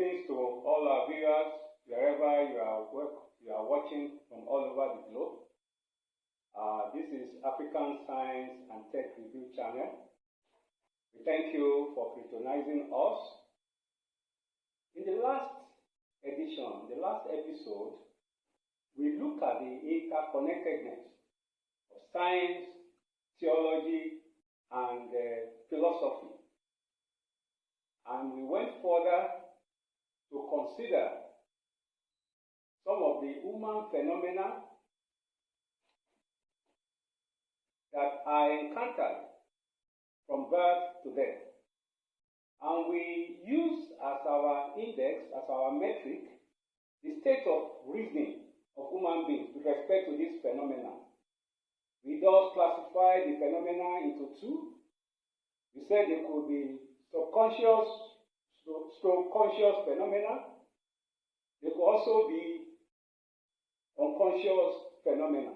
Greetings to all our viewers, wherever you are watching from all over the globe. This is African Science and Tech Review channel. We thank you for patronizing us. In the last edition, the last episode, we looked at the interconnectedness of science, theology, and philosophy. And we went further to consider some of the human phenomena that are encountered from birth to death. And we use as our index, as our metric, the state of reasoning of human beings with respect to this phenomenon. We thus classify the phenomena into two. We said it could be subconscious, conscious phenomena. They could also be unconscious phenomena.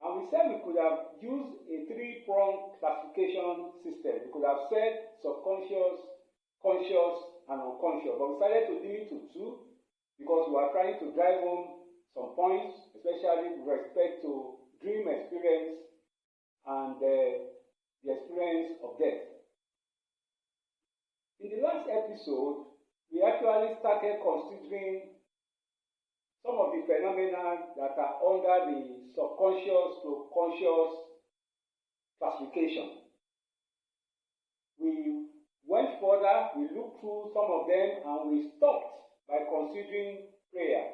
And we said we could have used a three-pronged classification system. We could have said subconscious, conscious, and unconscious. But we decided to limit to two because we are trying to drive home some points, especially with respect to dream experience and the experience of death. In the last episode, we actually started considering some of the phenomena that are under the subconscious to conscious classification. We went further, we looked through some of them, and we stopped by considering prayer.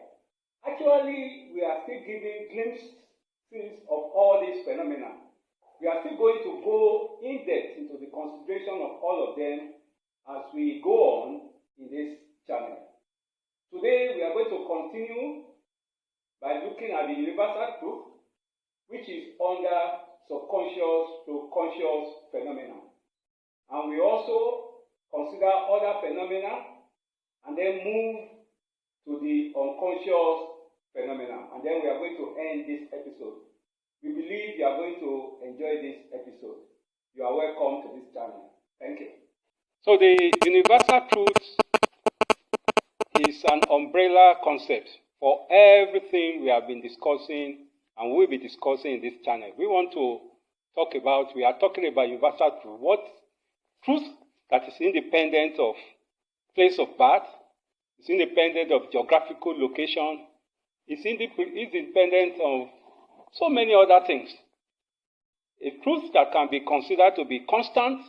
Actually, we are still giving glimpses of all these phenomena. We are still going to go in depth into the consideration of all of them as we go on in this channel. Today, we are going to continue by looking at the universal truth, which is under subconscious to conscious phenomena. And we also consider other phenomena and then move to the unconscious phenomena. And then we are going to end this episode. We believe you are going to enjoy this episode. You are welcome to this channel. Thank you. So the universal truth is an umbrella concept for everything we have been discussing and will be discussing in this channel. We are talking about universal truth. What truth that is independent of place of birth, is independent of geographical location, is independent of so many other things. A truth that can be considered to be constant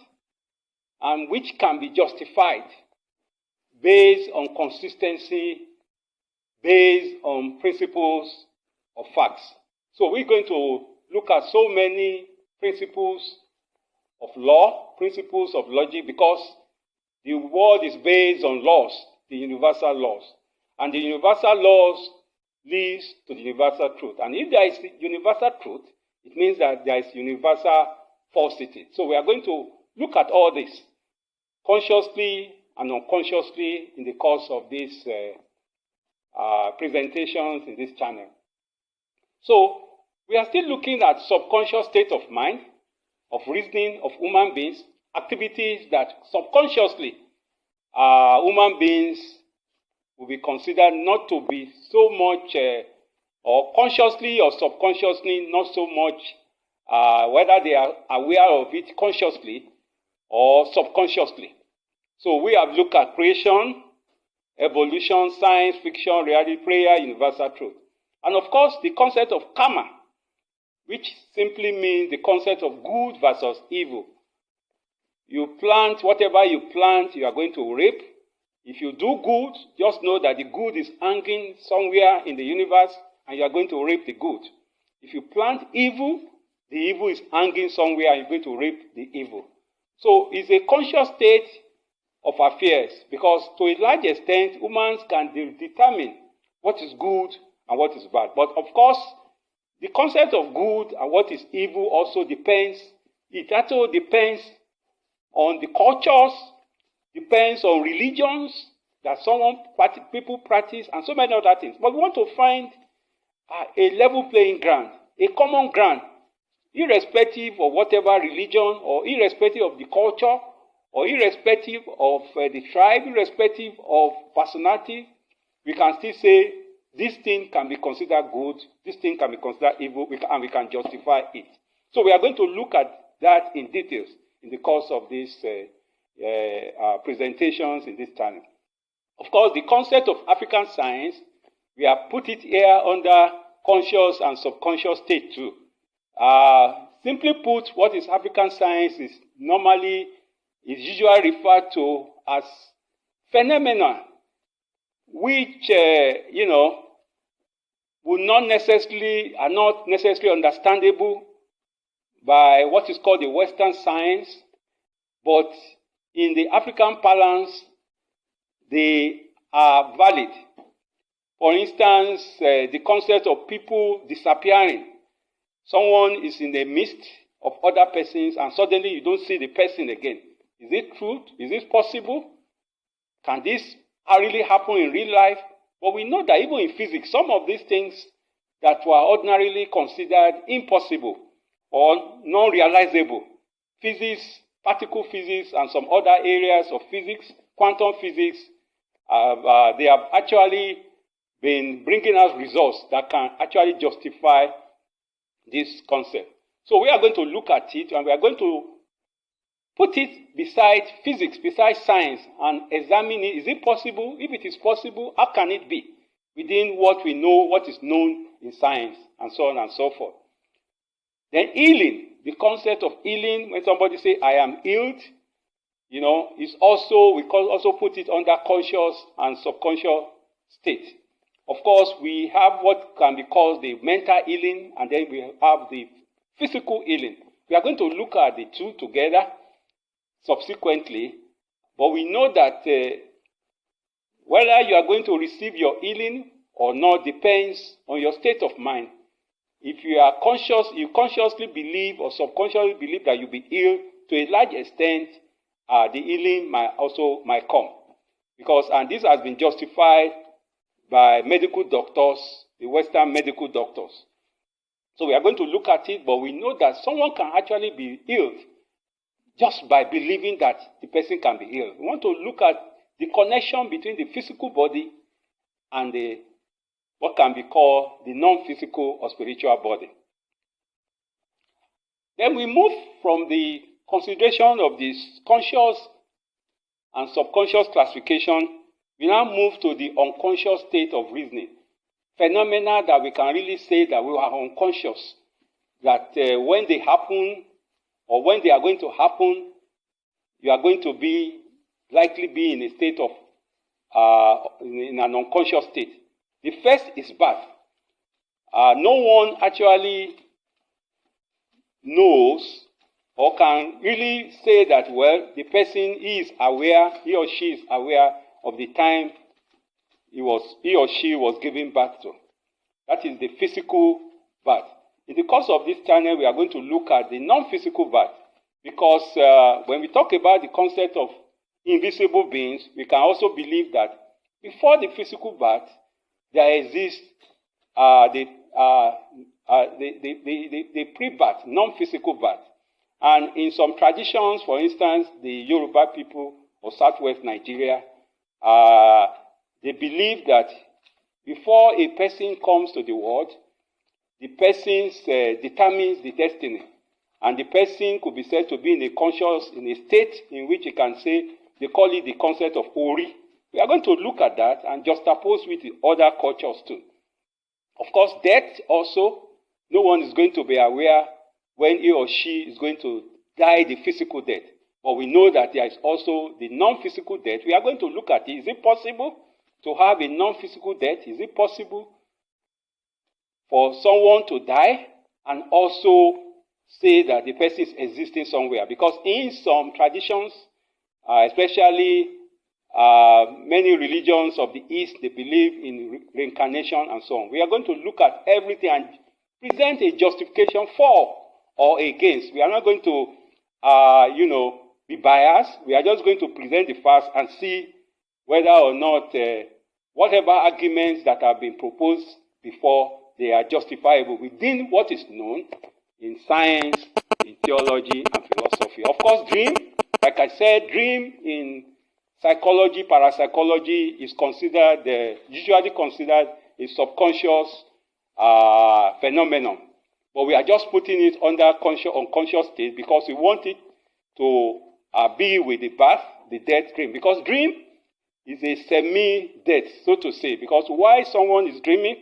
and which can be justified based on consistency, based on principles of facts. So we're going to look at so many principles of law, principles of logic, because the world is based on laws, the universal laws. And the universal laws leads to the universal truth. And if there is universal truth, it means that there is universal falsity. So we are going to look at all this consciously and unconsciously in the course of these presentations in this channel. So we are still looking at subconscious state of mind, of reasoning of human beings, activities that subconsciously human beings will be considered not to be so much, or consciously or subconsciously, not so much, whether they are aware of it consciously or subconsciously. So we have looked at creation, evolution, science, fiction, reality, prayer, universal truth. And of course, the concept of karma, which simply means the concept of good versus evil. You plant, whatever you plant, you are going to reap. If you do good, just know that the good is hanging somewhere in the universe and you are going to reap the good. If you plant evil, the evil is hanging somewhere and you're going to reap the evil. So it's a conscious state of affairs because to a large extent, humans can determine what is good and what is bad. But of course, the concept of good and what is evil also depends. It also depends on the cultures, depends on religions that people practice, and so many other things. But we want to find a level playing ground, a common ground, irrespective of whatever religion or irrespective of the culture or irrespective of the tribe, irrespective of personality, we can still say this thing can be considered good, this thing can be considered evil, and we can justify it. So we are going to look at that in details in the course of these presentations in this channel. Of course, the concept of African science, we have put it here under conscious and subconscious state too. Simply put, what is African science is usually referred to as phenomena which, are not necessarily understandable by what is called the Western science, but in the African parlance, they are valid. For instance, the concept of people disappearing. Someone is in the midst of other persons and suddenly you don't see the person again. Is it true? Is it possible? Can this really happen in real life? But we know that even in physics, some of these things that were ordinarily considered impossible or non-realizable, physics, particle physics, and some other areas of physics, quantum physics, they have actually been bringing us results that can actually justify this concept. So we are going to look at it and we are going to put it beside physics, beside science, and examine it. Is it possible? If it is possible, how can it be within what we know, what is known in science, and so on and so forth? Then healing, the concept of healing, when somebody say, I am healed, is also, we can also put it under conscious and subconscious state. Of course, we have what can be called the mental healing, and then we have the physical healing. We are going to look at the two together subsequently, but we know that whether you are going to receive your healing or not depends on your state of mind. If you are conscious, you consciously believe or subconsciously believe that you'll be healed, to a large extent, the healing might come. And this has been justified by medical doctors, the Western medical doctors. So we are going to look at it, but we know that someone can actually be healed just by believing that the person can be healed. We want to look at the connection between the physical body and what can be called the non-physical or spiritual body. Then we move from the consideration of this conscious and subconscious classification. We now move to the unconscious state of reasoning. Phenomena that we can really say that we are unconscious, that when they happen or when they are going to happen, you are going to likely be in a state of, in an unconscious state. The first is birth. No one actually knows or can really say that, well, the person is aware, he or she is aware of the time he or she was giving birth to. That is the physical birth. In the course of this channel, we are going to look at the non-physical birth, because when we talk about the concept of invisible beings, we can also believe that before the physical birth, there exists the pre-birth, non-physical birth. And in some traditions, for instance, the Yoruba people of southwest Nigeria, they believe that before a person comes to the world, the person determines the destiny. And the person could be said to be in a state in which you can say, they call it the concept of Ori. We are going to look at that and juxtapose with the other cultures too. Of course, death also, no one is going to be aware when he or she is going to die the physical death. But we know that there is also the non-physical death. We are going to look at it. Is it possible to have a non-physical death? Is it possible for someone to die and also say that the person is existing somewhere? Because in some traditions, especially many religions of the East, they believe in reincarnation and so on. We are going to look at everything and present a justification for or against. We are not going to, be biased. We are just going to present the facts and see whether or not whatever arguments that have been proposed before, they are justifiable within what is known in science, in theology, and philosophy. Of course, dream Like I said, dream in psychology, parapsychology is usually considered a subconscious phenomenon. But we are just putting it under unconscious state because we want it to be with the birth, the death dream. Because dream is a semi-death, so to say. Because while someone is dreaming,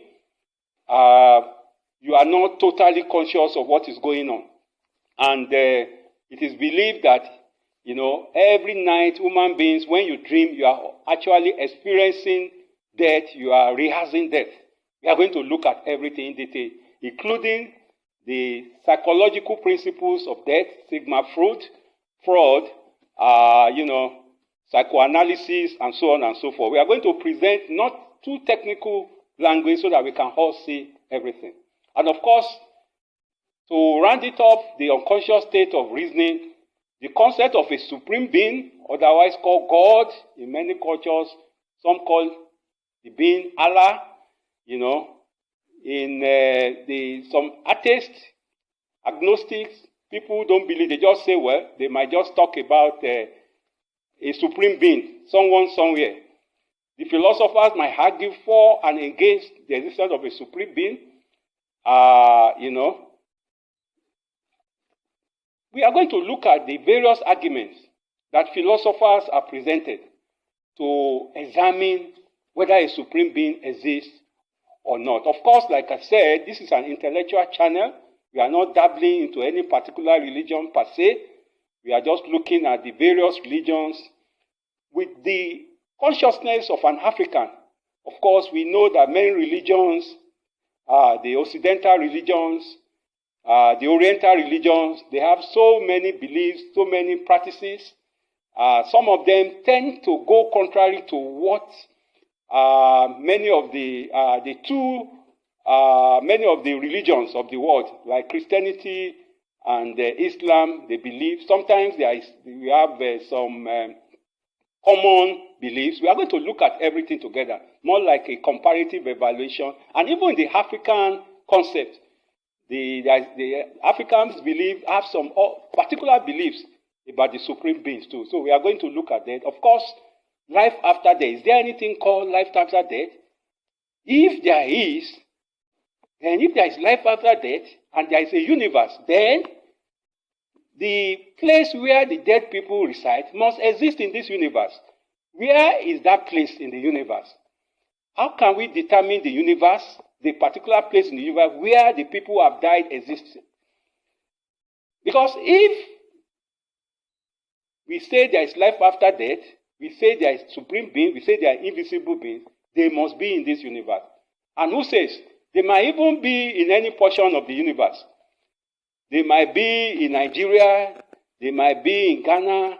you are not totally conscious of what is going on. And it is believed that, every night, human beings, when you dream, you are actually experiencing death, you are rehearsing death. We are going to look at everything in detail, including the psychological principles of death, Sigmund Freud, psychoanalysis, and so on and so forth. We are going to present not too technical language so that we can all see everything. And of course, to round it up, the unconscious state of reasoning, the concept of a supreme being, otherwise called God in many cultures, some call the being Allah, some atheists, agnostics, people who don't believe, they just say, well, they might just talk about a supreme being, someone somewhere. The philosophers might argue for and against the existence of a supreme being. We are going to look at the various arguments that philosophers are presented to examine whether a supreme being exists or not. Of course, like I said, this is an intellectual channel. We are not dabbling into any particular religion per se. We are just looking at the various religions with the consciousness of an African. Of course, we know that many religions, the Occidental religions, the Oriental religions, they have so many beliefs, so many practices. Some of them tend to go contrary to what many of the religions of the world, like Christianity and Islam, they believe. Sometimes we have some common beliefs. We are going to look at everything together, more like a comparative evaluation. And even the African concept, the Africans have some particular beliefs about the supreme beings too. So we are going to look at that. Of course, life after death. Is there anything called life after death? If there is, and if there is life after death, and there is a universe, then the place where the dead people reside must exist in this universe. Where is that place in the universe? How can we determine the universe, the particular place in the universe where the people who have died exist? Because if we say there is life after death, we say there is supreme being, we say there are invisible beings, they must be in this universe. And who says? They might even be in any portion of the universe. They might be in Nigeria, they might be in Ghana,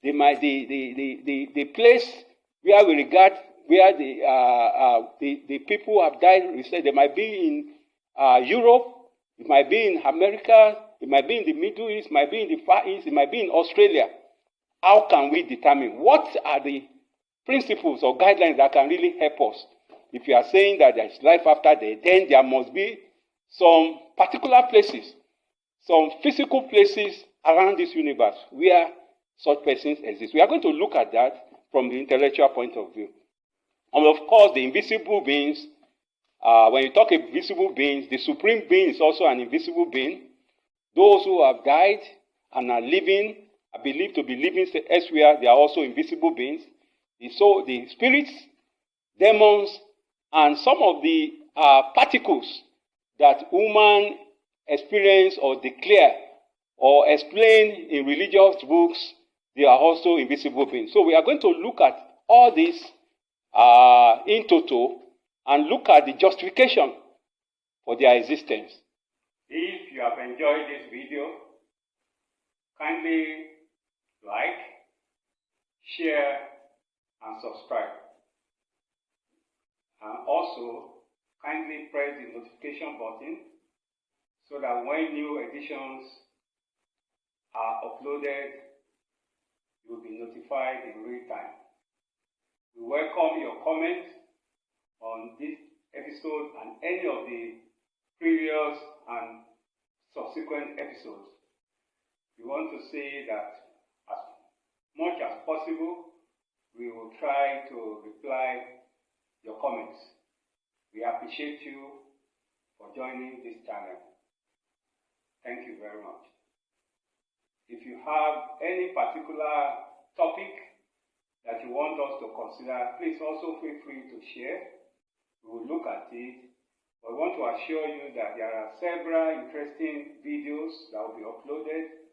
they might the place where we regard where the people who have died, they might be in Europe, it might be in America, it might be in the Middle East, it might be in the Far East, it might be in Australia. How can we determine what are the principles or guidelines that can really help us? If you are saying that there is life after death, then there must be some particular places, some physical places around this universe where such persons exist. We are going to look at that from the intellectual point of view. And of course, the invisible beings, when you talk invisible beings, the supreme being is also an invisible being. Those who have died and are living, are believed to be living elsewhere, they are also invisible beings. So the spirits, demons, and some of the particles that human experience or declare or explain in religious books, they are also invisible beings. So we are going to look at all this in total and look at the justification for their existence. If you have enjoyed this video, kindly like, share, and subscribe. And also, kindly press the notification button so that when new editions are uploaded, you will be notified in real time. We welcome your comments on this episode and any of the previous and subsequent episodes. We want to say that as much as possible, we will try to reply your comments. We appreciate you for joining this channel. Thank you very much. If you have any particular topic that you want us to consider, please also feel free to share. We will look at it. But we want to assure you that there are several interesting videos that will be uploaded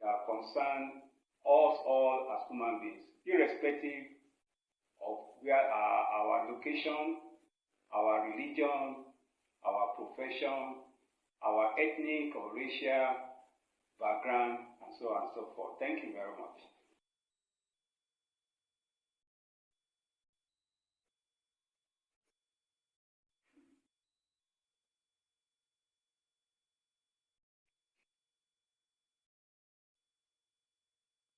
that concern us all as human beings, irrespective of where our location, our religion, our profession, our ethnic or racial background, and so on and so forth. Thank you very much.